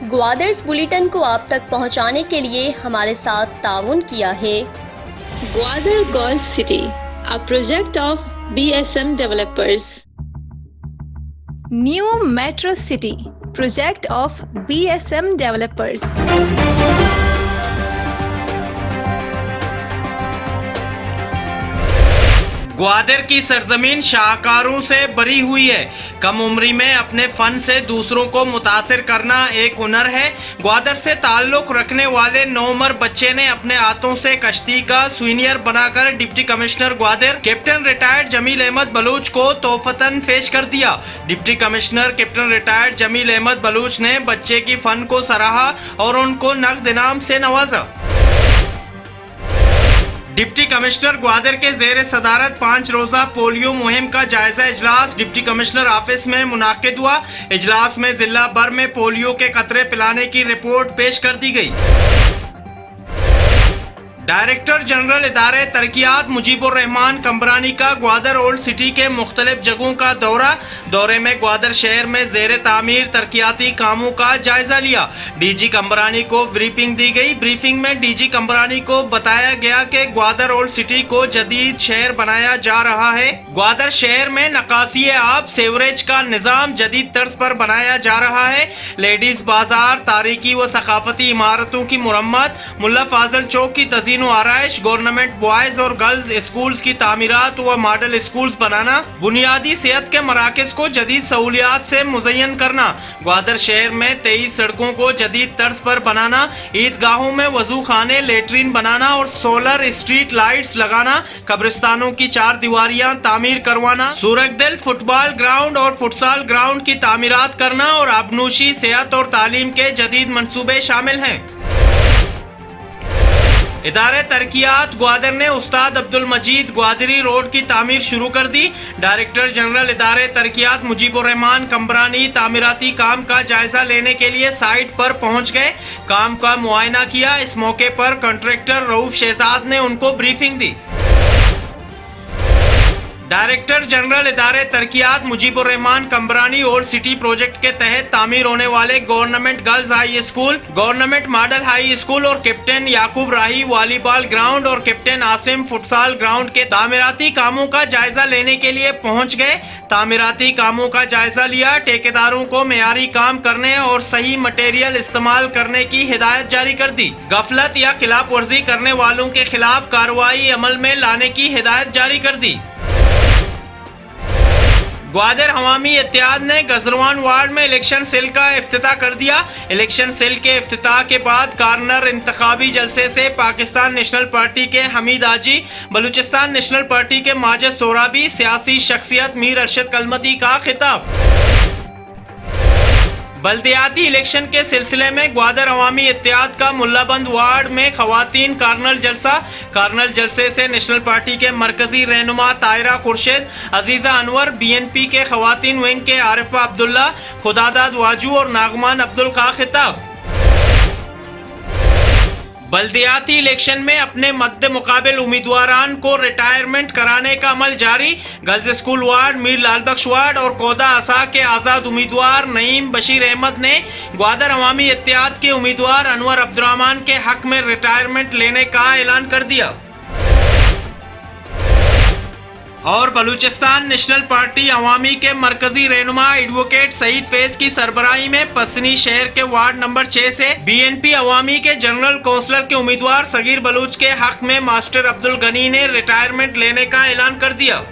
ग्वादर्स bulletin को आप तक पहुंचाने के लिए हमारे साथ ताउन किया है Gwadar golf city, a project of BSM developers. New Metro City, project of BSM developers. Gwadar की सरजमीन शाहकारों से भरी हुई है। कम उम्री में अपने फन से दूसरों को मुतासिर करना एक हुनर है। ग्वादर से ताल्लुक रखने वाले नौमर बच्चे ने अपने हाथों से कश्ती का सुवेनियर बनाकर deputy commissioner Gwadar captain retired Jamil Ahmed Baloch को तोहफतन पेश कर दिया। Deputy commissioner captain retired Jamil Ahmed Baloch ने बच्चे की फन को सराहा और उनको नकद इनाम से नवाजा। डिप्टी कमिश्नर ग्वादर के जेर सदारत 5 रोजा पोलियो मुहिम का जायजा इजलास डिप्टी कमिश्नर ऑफिस में मुनाकिद हुआ। इजलास में जिला भर में पोलियो के कतरे पिलाने की रिपोर्ट पेश कर दी गई। डायरेक्टर जनरल इदारे तरक्कियात मुजीबुर रहमान कम्बरानी का ग्वादर ओल्ड सिटी के मुख्तलिफ जगहों का दौरे में ग्वादर शहर में जेर तामीर तरक्कियाती कामों का जायजा लिया। डीजी कम्बरानी को ब्रीफिंग दी गई। ब्रीफिंग में डीजी कम्बरानी को बताया गया कि ग्वादर ओल्ड सिटी को जदीद शहर बनाया जा रहा है। ग्वादर शहर में नकासी आब सेवरेज का निज़ाम जदीद तर्ज पर बनाया जा रहा है। लेडीज बाजार, तारीखी व सकाफती इमारतों की मुरम्मत, मुल्ला फाजल चौक की तज़ीन आराइश, गवर्नमेंट बॉयज और गर्ल्स स्कूल्स की तामीरात व मॉडल स्कूल्स बनाना, बुनियादी सेहत के मराकज को जदीद सहूलियात से मुज़य्यन करना, ग्वादर शहर में 23 सड़कों को जदीद तर्ज पर बनाना, ईदगाहों में वजू खाने, लेटरिन बनाना और सोलर स्ट्रीट लाइट्स लगाना, कब्रिस्तानों की 4 दीवारियां तामीर करवाना, सूरगदिल फुटबॉल ग्राउंड और फुटसाल ग्राउंड की तामीरात करना और आबनूशी, सेहत और तालीम के जदीद मंसूबे शामिल हैं। इदारे तरक्कियात ग्वादर ने उस्ताद अब्दुल मजीद ग्वादरी रोड की तामीर शुरू कर दी। डायरेक्टर जनरल इदारे तरक्कियात मुजीबुर रहमान कम्बरानी तामीराती काम का जायजा लेने के लिए साइट पर पहुंच गए, काम का मुआयना किया। इस मौके पर कॉन्ट्रैक्टर रऊफ शहजाद ने उनको ब्रीफिंग दी। डायरेक्टर जनरल इदारे तरक्कियात Mujibur Rahman Kambrani old city project के तहत तामीर होने वाले government girls high school, government model high school और captain Yaqoob Rahi volleyball ground और कैप्टन आसिम फुटसाल ग्राउंड के तामीराती कामों का जायजा लेने के लिए पहुंच गए। तामीराती कामों का जायजा लिया। ठेकेदारों को मेयारी काम करने और सही मटेरियल इस्तेमाल करने की हिदायत जारी कर दी। गफलत या खिलाफ वर्जी करने वालों के खिलाफ कार्रवाई अमल में लाने की हिदायत जारी कर दी। ग्वादर अवामी इत्तेहाद ने गजरवान वार्ड में इलेक्शन सेल का इफ्तिताह कर दिया। इलेक्शन सेल के इफ्तिताह के बाद कार्नर इंतखाबी जलसे से पाकिस्तान नेशनल पार्टी के हमीद आजी, बलूचिस्तान नेशनल पार्टी के माजिद सोराबी, सियासी शख्सियत मीर अरशद कलमती का खिताब। बल्दियाती इलेक्शन के सिलसिले में ग्वादर अवामी इत्तेहाद का मुल्लाबंद वार्ड में खवातीन कार्नल जलसे से नेशनल पार्टी के मरकजी रहनुमा ताहिरा खुर्शीद, अजीजा अनवर, BNP के खवातीन विंग के आरिफा अब्दुल्ला, खुदादाद वाजू और नागमान अब्दुल का खिताब। बल्दियाती इलेक्शन में अपने मद्दे मुकाबिल उम्मीदवारान को रिटायरमेंट कराने का अमल जारी। गर्ल्स स्कूल वार्ड, मीर लाल बख्श वार्ड और कोदा असा के आज़ाद उम्मीदवार नईम बशीर अहमद ने ग्वादर अवामी इत्तेहाद के उम्मीदवार अनवर अब्दुर्रहमान के हक में रिटायरमेंट लेने का ऐलान कर दिया। और बलूचिस्तान नेशनल पार्टी अवामी के मरकजी रहनुमा एडवोकेट सईद फैज की सरबराही में पसनी शहर के वार्ड नंबर 6 से BNP अवामी के जनरल काउंसलर के उम्मीदवार सगीर बलूच के हक में मास्टर अब्दुल गनी ने रिटायरमेंट लेने का ऐलान कर दिया।